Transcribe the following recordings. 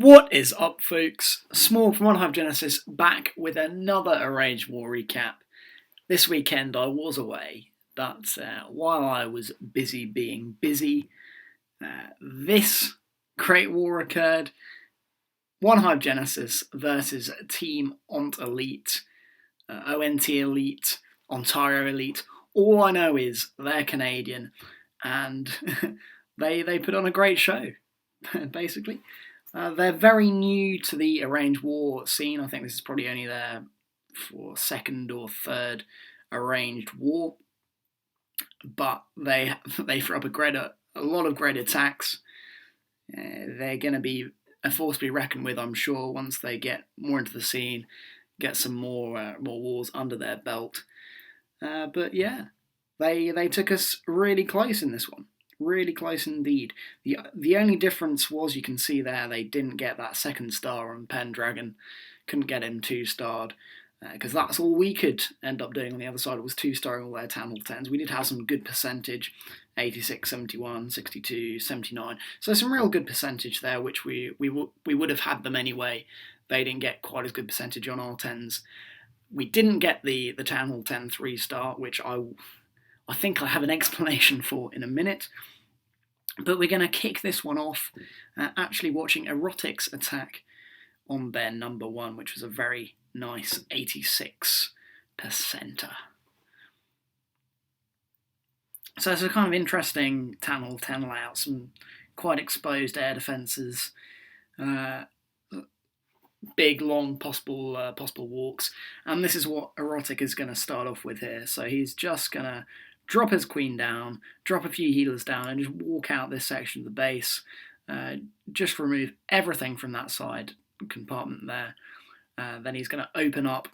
What is up, folks? Small from OneHive Genesis back with another Arranged War recap. This weekend I was away, but while I was busy being busy, this great war occurred. OneHive Genesis versus Team ONT Elite, ONT Elite, Ontario Elite. All I know is they're Canadian, and they put on a great show, basically. They're very new to the Arranged War scene. I think this is probably only their second or third Arranged War, but they throw up a lot of great attacks. They're going to be a force to be reckoned with, I'm sure, once they get more into the scene, get some more wars under their belt. But yeah, they took us really close in this one. Really close indeed. The only difference was, you can see there, they didn't get that second star on Pendragon. Couldn't get him 2-starred. Because that's all we could end up doing on the other side, was 2-starring all their Town Hall 10s. We did have some good percentage, 86, 71, 62, 79. So some real good percentage there, which we would have had them anyway. They didn't get quite as good percentage on our 10s. We didn't get the Town Hall 10 3-star, which I think I have an explanation for in a minute. But we're going to kick this one off actually watching Erotic's attack on their number 1, which was a very nice 86 percenter. So it's a kind of interesting Town Hall 10 layout, some quite exposed air defences, big, long possible walks, and this is what Erotic is going to start off with here. So he's just going to drop his queen down, drop a few healers down, and just walk out this section of the base. Just remove everything from that side compartment there. Then he's going to open up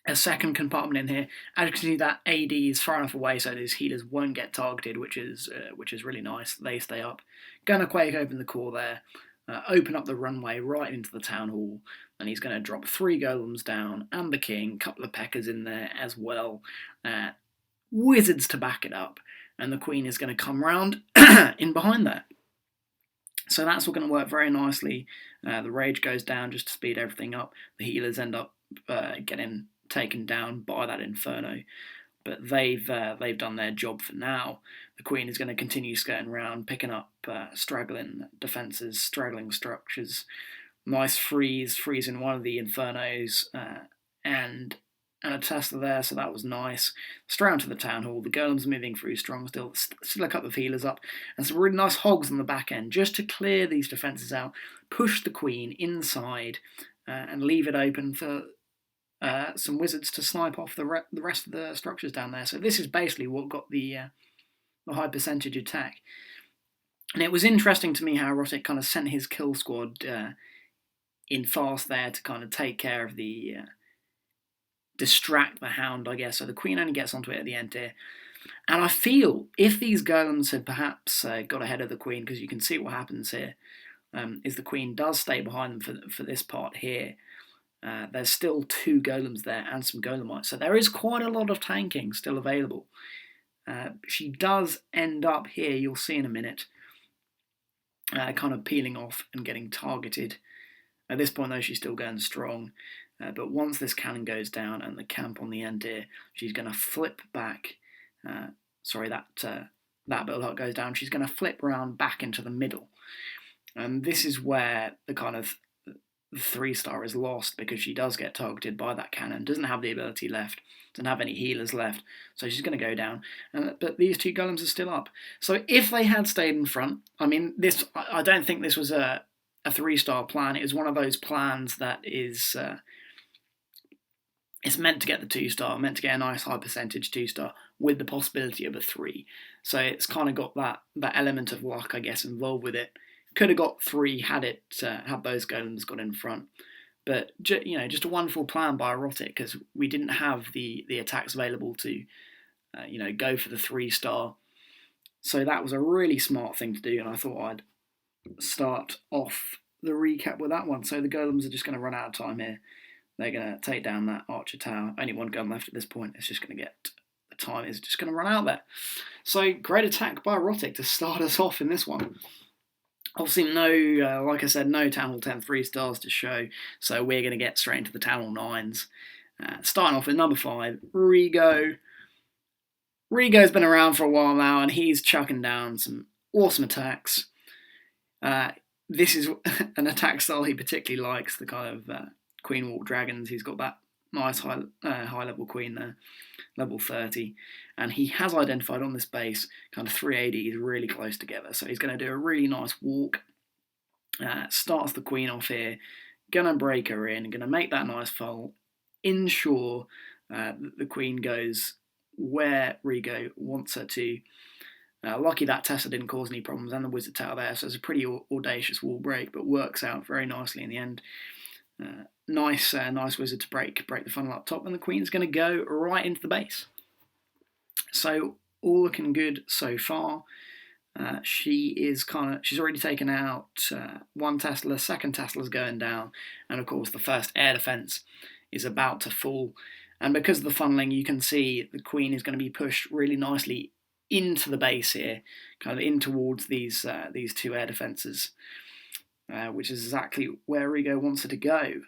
a second compartment in here. As you can see, that AD is far enough away so these healers won't get targeted, which is really nice. They stay up. Gonna quake open the core there. Open up the runway right into the town hall, and he's going to drop 3 golems down and the king, couple of P.E.K.K.A.s in there as well. Wizards to back it up, and the queen is going to come round in behind there. So that's all going to work very nicely. The rage goes down just to speed everything up. The healers end up getting taken down by that inferno, but they've done their job for now. The queen is going to continue skirting around, picking up straggling defences, straggling structures. Nice freezing one of the infernos, and a Tesla there, so that was nice. Straight onto the town hall. The golems moving through strong still a couple of healers up, and some really nice hogs on the back end just to clear these defences out, push the queen inside, and leave it open for some wizards to snipe off the rest of the structures down there. So this is basically what got the high percentage attack. And it was interesting to me how Erotic kind of sent his kill squad in fast there to kind of take care of the distract the hound, I guess. So the queen only gets onto it at the end here. And I feel if these golems had perhaps got ahead of the queen, because you can see what happens here, is the queen does stay behind them for this part here. There's still 2 golems there and some golemites, so there is quite a lot of tanking still available. She does end up here, you'll see in a minute, kind of peeling off and getting targeted. At this point though, she's still going strong, but once this cannon goes down and the camp on the end here, she's going to flip back. That build-up goes down, she's going to flip around back into the middle. And this is where the kind of 3-star is lost, because she does get targeted by that cannon, doesn't have the ability left, doesn't have any healers left, so she's going to go down. But these 2 golems are still up. So if they had stayed in front, I mean, I don't think this was a 3-star plan. It was one of those plans that is it's meant to get the 2-star, meant to get a nice high percentage 2-star with the possibility of a 3. So it's kind of got that element of luck, I guess, involved with it. Could have got 3 had those golems got in front, but just a wonderful plan by Erotic, because we didn't have the attacks available to go for the 3-star. So that was a really smart thing to do, and I thought I'd start off the recap with that one. So the golems are just going to run out of time here. They're going to take down that archer tower. Only 1 golem left at this point. It's just going to get the time is just going to run out there. So great attack by Erotic to start us off in this one. Obviously, no, like I said, no Town Hall 10 3 stars to show, so we're going to get straight into the Town Hall 9s. Starting off with number 5, Rigo. Rigo's been around for a while now, and he's chucking down some awesome attacks. This is an attack style he particularly likes, the kind of Queen Walk Dragons. He's got that nice high level Queen there, level 30, and he has identified on this base kind of 3 ADs really close together, so he's going to do a really nice walk. Starts the Queen off here, gonna break her in, gonna make that nice foal, ensure that the Queen goes where Rigo wants her to. Lucky that Tessa didn't cause any problems and the Wizard Tower there, so it's a pretty audacious wall break, but works out very nicely in the end. Nice Wizard to break the funnel up top, and the Queen's going to go right into the base. So all looking good so far. She's already taken out one Tesla, second Tesla's going down, and of course the first air defense is about to fall. And because of the funneling, you can see the Queen is going to be pushed really nicely into the base here, kind of in towards these 2 air defences, which is exactly where Rigo wants her to go.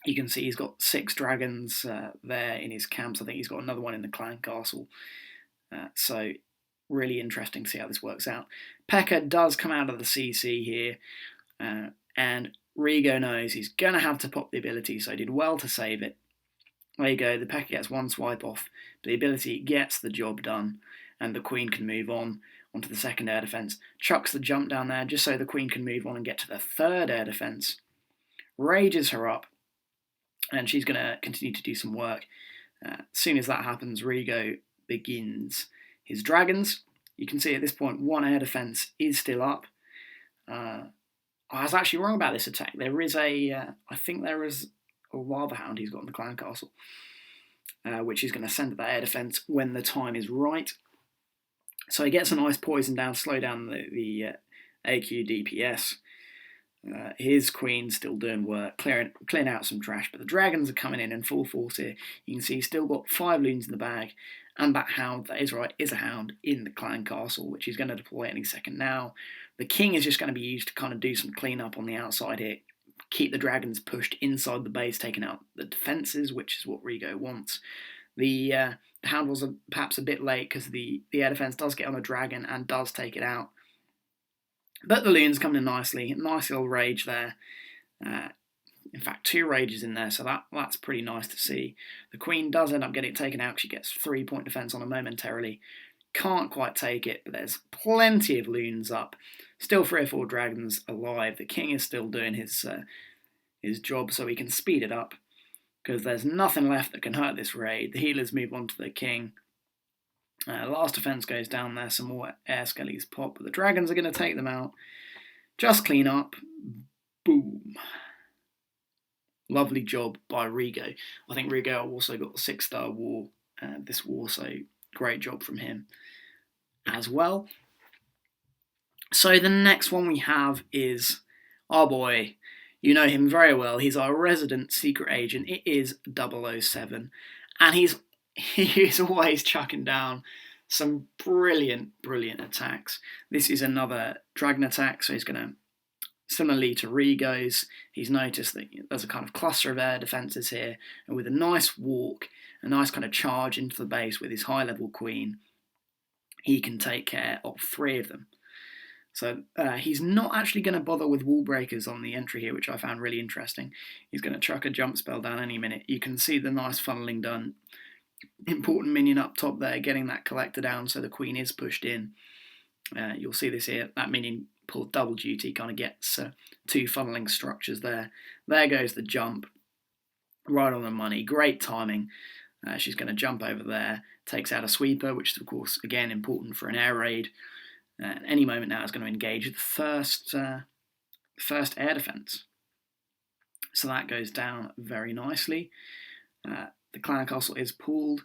You can see he's got 6 dragons there in his camps. I think he's got another one in the clan castle. So really interesting to see how this works out. Pekka does come out of the CC here, and Rigo knows he's going to have to pop the ability, so he did well to save it. There you go, the Pekka gets one swipe off, but the ability gets the job done, and the Queen can move on onto the second air defence. Chucks the jump down there just so the Queen can move on and get to the third air defence. Rages her up, and she's going to continue to do some work. As soon as that happens, Rigo begins his dragons. You can see at this point 1 air defence is still up. I was actually wrong about this attack. There is I think there is a Lava Hound he's got in the clan castle, which he's going to send to that air defence when the time is right. So he gets a nice poison down, slow down the AQ DPS. His Queen's still doing work, clearing out some trash, but the dragons are coming in full force here. You can see he's still got 5 loons in the bag, and that hound, that is right, is a hound in the clan castle, which he's going to deploy any second now. The king is just going to be used to kind of do some cleanup on the outside here, keep the dragons pushed inside the base, taking out the defences, which is what Rigo wants. The hound was perhaps a bit late because the air defence does get on a dragon and does take it out. But the loon's coming in nicely. Nice little rage there. In fact, 2 rages in there, so that's pretty nice to see. The Queen does end up getting it taken out. She gets 3-point defence on her momentarily. Can't quite take it, but there's plenty of loons up. Still 3 or 4 dragons alive. The king is still doing his job, so he can speed it up, because there's nothing left that can hurt this raid. The healers move on to the king. Last defense goes down there, some more air skellies pop, but the dragons are going to take them out. Just clean up. Boom. Lovely job by Rigo. I think Rigo also got a 6-star war this war, so great job from him as well. So the next one we have is our boy. You know him very well. He's our resident secret agent. It is 007, and he's always chucking down some brilliant attacks. This is another dragon attack, so he's going to, similarly to Rigo's, he's noticed that there's a kind of cluster of air defences here, and with a nice walk, a nice kind of charge into the base with his high-level Queen, he can take care of 3 of them. So he's not actually going to bother with wall breakers on the entry here, which I found really interesting. He's going to chuck a jump spell down any minute. You can see the nice funneling done. Important minion up top there, getting that collector down so the Queen is pushed in. You'll see this here. That minion pulled double duty, kind of gets 2 funneling structures there. There goes the jump. Right on the money. Great timing. She's going to jump over there. Takes out a sweeper, which is, of course, again, important for an air raid. Any moment now is going to engage the first air defence. So that goes down very nicely. The clan castle is pulled.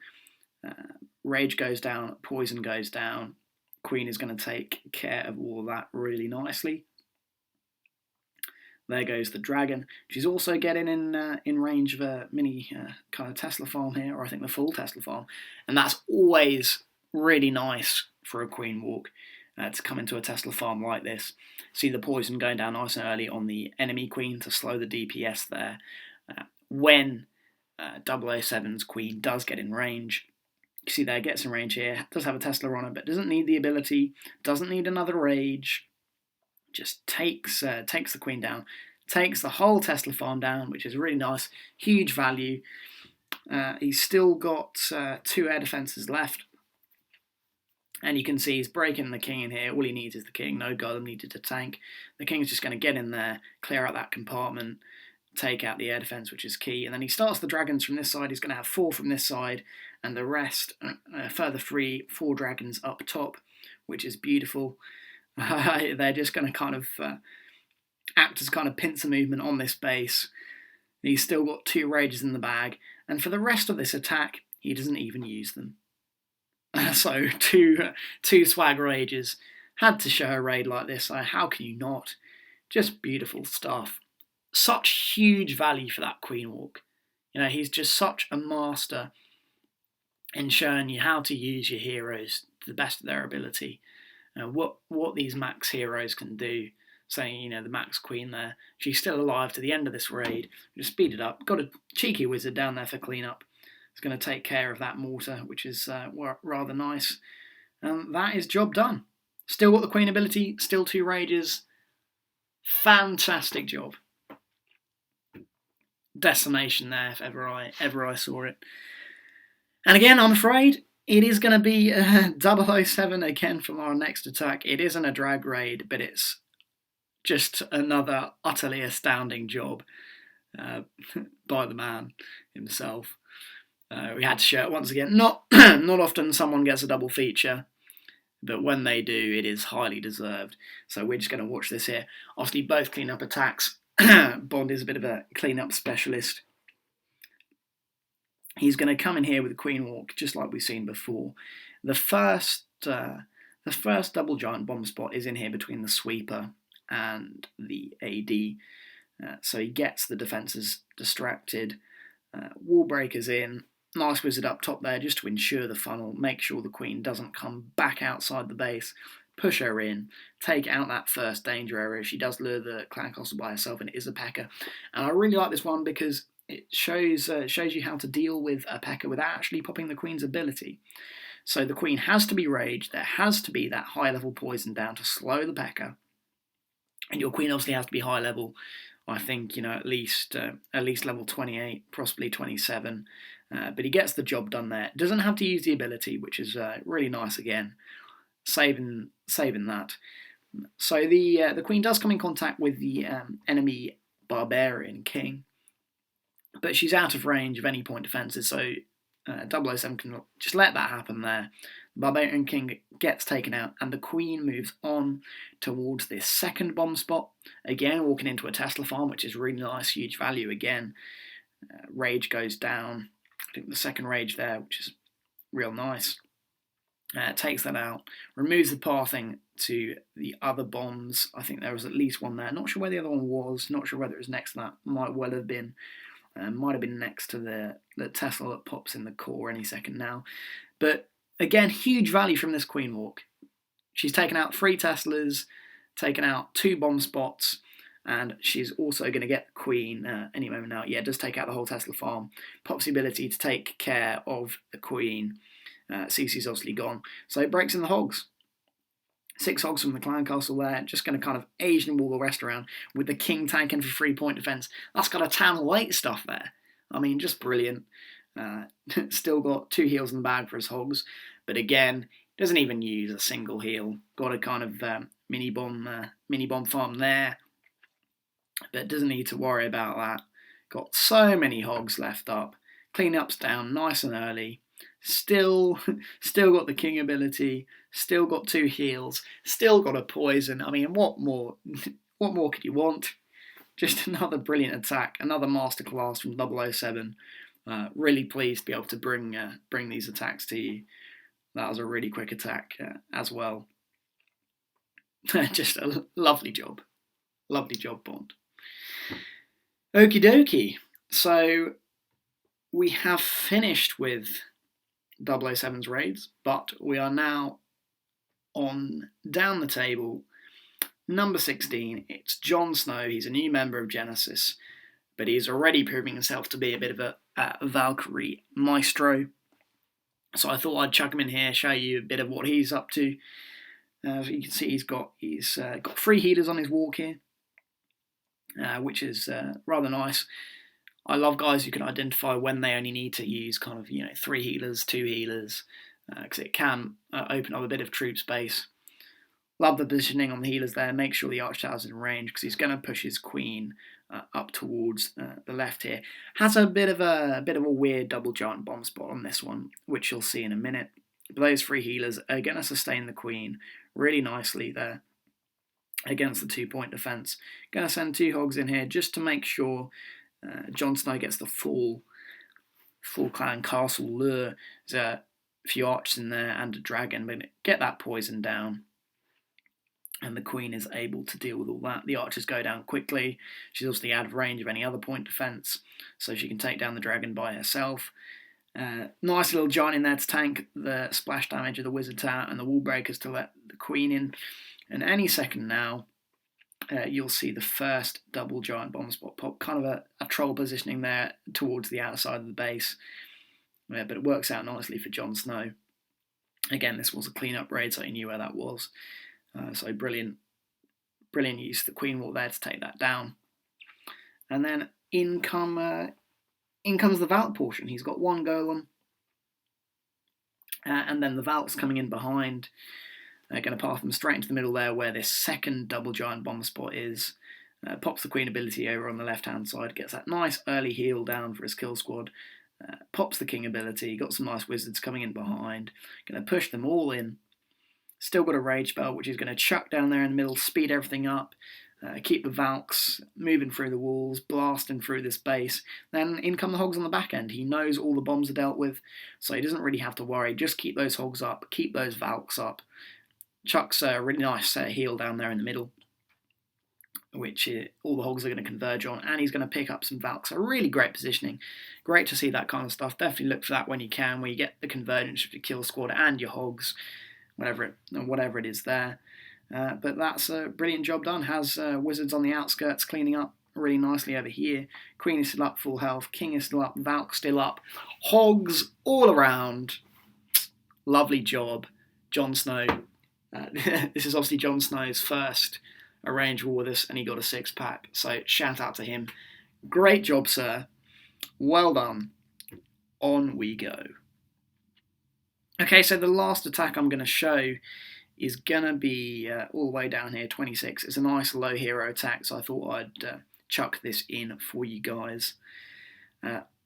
Rage goes down. Poison goes down. Queen is going to take care of all of that really nicely. There goes the dragon. She's also getting in range of a mini kind of Tesla farm here, or I think the full Tesla farm. And that's always really nice for a Queen walk. to come into a Tesla farm like this. See the poison going down nice and early on the enemy queen to slow the DPS there. When 007's queen does get in range, you see there, gets in range here, does have a Tesla on it, but doesn't need the ability, doesn't need another rage, just takes the queen down, takes the whole Tesla farm down, which is really nice, huge value. He's still got 2 air defences left, and you can see he's breaking the king in here. All he needs is the king, no golem needed to tank. The king's just going to get in there, clear out that compartment, take out the air defense, which is key, and then he starts the dragons from this side. He's going to have 4 from this side, and the rest, further 4 dragons up top, which is beautiful. They're just going to kind of act as kind of pincer movement on this base. He's still got 2 rages in the bag, and for the rest of this attack, he doesn't even use them. So two swag rages. Had to show a raid like this. How can you not? Just beautiful stuff. Such huge value for that Queen Walk. You know, he's just such a master in showing you how to use your heroes to the best of their ability. What these max heroes can do. Saying, you know, the max queen there, she's still alive to the end of this raid. Just speed it up. Got a cheeky wizard down there for cleanup. It's going to take care of that mortar, which is rather nice. And that is job done. Still got the queen ability, still 2 rages. Fantastic job. Decimation there if ever I saw it. And again, I'm afraid it is going to be 007 again from our next attack. It isn't a drag raid, but it's just another utterly astounding job by the man himself. We had to show it once again. Not often someone gets a double feature, but when they do, it is highly deserved. So we're just going to watch this here. Obviously, both clean-up attacks. Bond is a bit of a clean-up specialist. He's going to come in here with a Queen Walk, just like we've seen before. The first double giant bomb spot is in here between the sweeper and the AD. So he gets the defences distracted. Wall breakers in. Nice wizard up top there just to ensure the funnel, make sure the queen doesn't come back outside the base, push her in, take out that first danger area. She does lure the clan castle by herself, and it is a P.E.K.K.A. And I really like this one because it shows you how to deal with a P.E.K.K.A. without actually popping the queen's ability. So the queen has to be raged, there has to be that high level poison down to slow the P.E.K.K.A. And your queen obviously has to be high level. I think, you know, at least level 28, possibly 27. But he gets the job done there. Doesn't have to use the ability, which is really nice again. Saving that. So the queen does come in contact with the enemy barbarian king, but she's out of range of any point defences. So 007 can just let that happen there. The barbarian king gets taken out, and the queen moves on towards this second bomb spot. Again, walking into a Tesla farm, which is really nice, huge value again. Rage goes down. I think the second rage there, which is real nice. Takes that out, removes the pathing to the other bombs. I think there was at least one there. Not sure where the other one was. Not sure whether it was next to that. Might well have been. Might have been next to the Tesla that pops in the core any second now. But again, huge value from this Queen Walk. She's taken out 3 Teslas, taken out 2 bomb spots, and she's also going to get the Queen any moment now. Yeah, does take out the whole Tesla farm. Pops the ability to take care of the Queen. CC's obviously gone. So it breaks in the hogs. 6 hogs from the clan castle there. Just going to kind of Asian wall the rest around with the king tanking for 3-point defence. That's got a town weight stuff there. I mean, just brilliant. Still got 2 heals in the bag for his hogs. But again, doesn't even use a single heal. Got a kind of mini bomb farm there. But doesn't need to worry about that. Got so many hogs left up. Cleanup's down nice and early. Still got the king ability. Still got 2 heals. Still got a poison. I mean, what more could you want? Just another brilliant attack. Another masterclass from 007. Really pleased to be able to bring these attacks to you. That was a really quick attack as well. Just a lovely job. Lovely job, Bond. Okie dokie. So we have finished with 007's raids, but we are now on down the table, number 16, it's Jon Snow. He's a new member of Genesis, but he's already proving himself to be a bit of a Valkyrie maestro. So I thought I'd chuck him in here, show you a bit of what he's up to. So you can see he's got 3 healers on his walk here, which is rather nice. I love guys who can identify when they only need to use kind of 3 healers, 2 healers, because it can open up a bit of troop space. Love the positioning on the healers there. Make sure the Archtower's in range because he's going to push his queen up towards the left here. Has a bit of a weird double giant bomb spot on this one, which you'll see in a minute. But those 3 healers are going to sustain the queen really nicely there against the 2-point defense. Going to send 2 hogs in here just to make sure Jon Snow gets the full clan castle lure. There's a few archers in there and a dragon, but get that poison down. And the queen is able to deal with all that. The archers go down quickly. She's obviously out of range of any other point defense, so she can take down the dragon by herself. Nice little giant in there to tank the splash damage of the wizard tower and the wall breakers to let the queen in. And any second now, you'll see the first double giant bomb spot pop. Kind of a troll positioning there towards the outside of the base. But it works out nicely for Jon Snow. Again, this was a clean-up raid, so he knew where that was. So brilliant use. The queen walk there to take that down. And then in comes the Valk portion. He's got 1 golem. And then the Valk's coming in behind. Going to path them straight into the middle there where this second double giant bomb spot is. Pops the queen ability over on the left-hand side. Gets that nice early heal down for his kill squad. Pops the king ability. Got some nice wizards coming in behind. Going to push them all in. Still got a rage spell, which is going to chuck down there in the middle, speed everything up, keep the Valks moving through the walls, blasting through this base. Then in come the hogs on the back end. He knows all the bombs are dealt with, so he doesn't really have to worry. Just keep those hogs up, keep those Valks up. Chucks a really nice heal down there in the middle, which all the hogs are going to converge on, and he's going to pick up some Valks. So really great positioning. Great to see that kind of stuff. Definitely look for that when you can, where you get the convergence of your kill squad and your hogs. Whatever it is there. But that's a brilliant job done. Has wizards on the outskirts cleaning up really nicely over here. Queen is still up, full health. King is still up, Valk still up. Hogs all around. Lovely job. Jon Snow. This is obviously Jon Snow's first arranged war with us, and he got a 6-pack. So shout out to him. Great job, sir. Well done. On we go. Okay, so the last attack I'm going to show is going to be all the way down here, 26. It's a nice low hero attack, so I thought I'd chuck this in for you guys.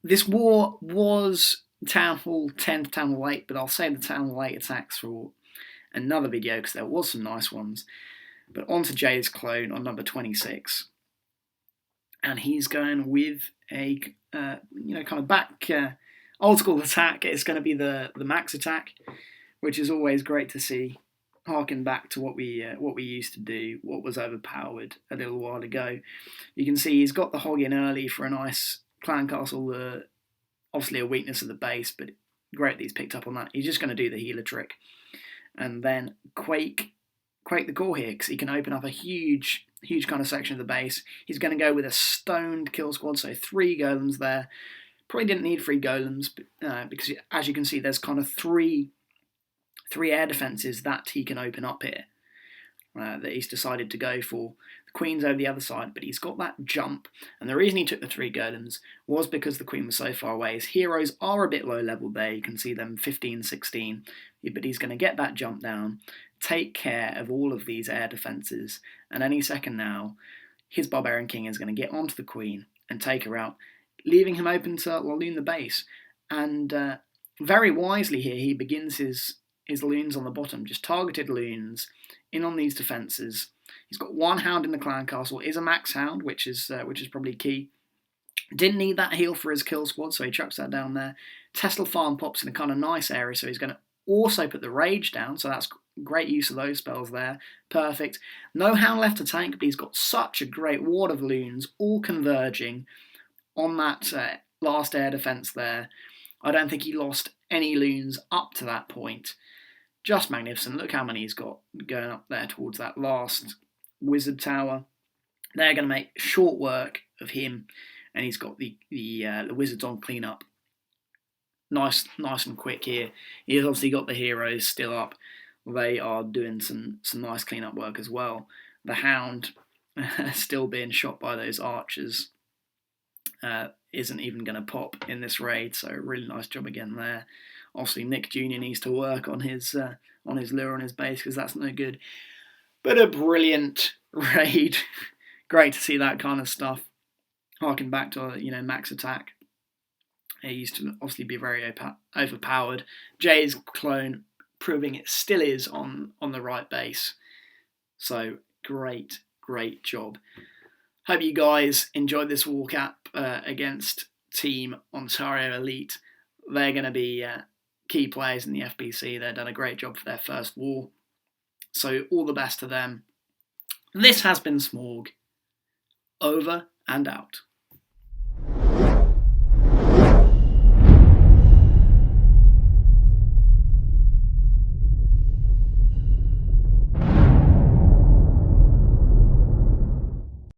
This war was Town Hall 10 to Town Hall 8, but I'll save the Town Hall 8 attacks for another video because there was some nice ones. But on to Jay's clone on number 26. And he's going with a, kind of back... old school attack. It's going to be the max attack, which is always great to see. Harken back to what we used to do, what was overpowered a little while ago. You can see he's got the hog in early for a nice clan castle. Obviously a weakness of the base, but great that he's picked up on that. He's just going to do the healer trick, and then quake the core here because he can open up a huge kind of section of the base. He's going to go with a stoned kill squad, so 3 golems there. Probably didn't need 3 golems because, as you can see, there's kind of three air defences that he can open up here that he's decided to go for. The queen's over the other side, but he's got that jump. And the reason he took the 3 golems was because the queen was so far away. His heroes are a bit low level there. You can see them 15, 16. But he's going to get that jump down, take care of all of these air defences. And any second now, his Barbarian King is going to get onto the queen and take her out, leaving him open to loon the base. And very wisely here, he begins his loons on the bottom, just targeted loons in on these defences. He's got 1 hound in the clan castle, is a max hound, which is probably key. Didn't need that heal for his kill squad, so he chucks that down there. Tesla Farm pops in a kind of nice area, so he's going to also put the rage down, so that's great use of those spells there. Perfect. No hound left to tank, but he's got such a great ward of loons, all converging on that last air defence there. I don't think he lost any loons up to that point. just magnificent. Look how many he's got going up there towards that last wizard tower. They're going to make short work of him, and he's got the wizards on cleanup. Nice and quick here. He's obviously got the heroes still up. They are doing some nice cleanup work as well. The hound still being shot by those archers isn't even going to pop in this raid, so really nice job again there. Obviously Nick Jr. needs to work on his lure on his base, because that's no good. But a brilliant raid. Great to see that kind of stuff. Harking back to max attack. It used to obviously be very overpowered. Jay's clone proving it still is on the right base. So great job. Hope you guys enjoyed this walk-up against Team Ontario Elite. They're going to be key players in the FBC. They've done a great job for their first war. So all the best to them. This has been Smorg. Over and out.